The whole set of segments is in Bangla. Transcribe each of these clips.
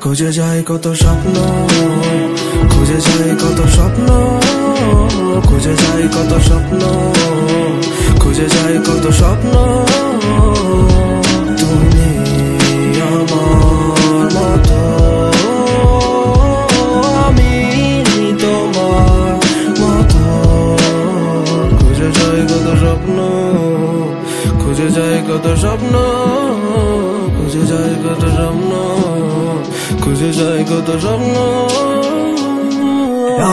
খুঁজে যায় কত স্বপ্ন, খুঁজে যায় কত স্বপ্ন, খুঁজে যায় কত স্বপ্ন, খুঁজে যায় কত স্বপ্ন। তুমি আমার মতো, আমি তোমার মতো। খুঁজে যায় কত স্বপ্ন, খুঁজে যায় কত স্বপ্ন, খুঁজে যায় কত স্বপ্ন, খুঁজে যায় কত স্বপ্ন।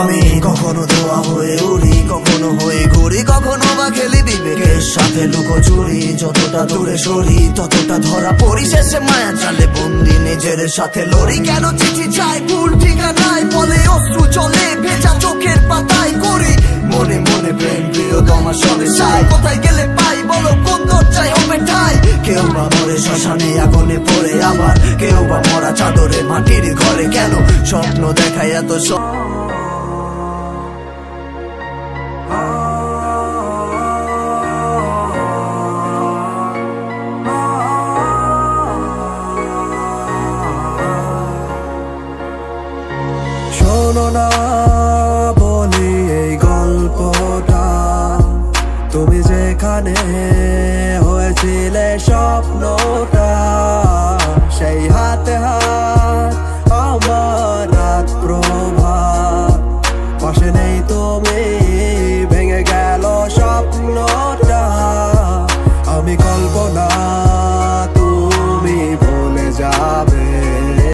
আমি কখনো ধোয়া হয়ে উড়ি, কখনো হয়ে ঘুরি, কখনো বা খেলি বিবেকের সাথে লুকোচুরি। যতটা দূরে সরি ততটা ধরা পড়ি, শেষে মায়া জালে বন্দি নিজের সাথে লড়ি। কেন চিঠি চাই ভুল ঠিকানায়, বলে অশ্রু চলে ভেজা চোখের পাতায় করি। মনে মনে প্রেম প্রিয়তমার সবে চাই, কোথায় গেলে পাই বলো কোন দরজায় হবে ঠাই। কেউ বা মরে শ্মশানে আগুনে পড়ে, আবার কেউ বা মরা চাদরে মাটির ঘরে। কেন স্বপ্ন দেখায় এত শোনো না বলি এই গল্পটা, তুমি যেখানে হয়েছিলে স্বপ্নটা, সেই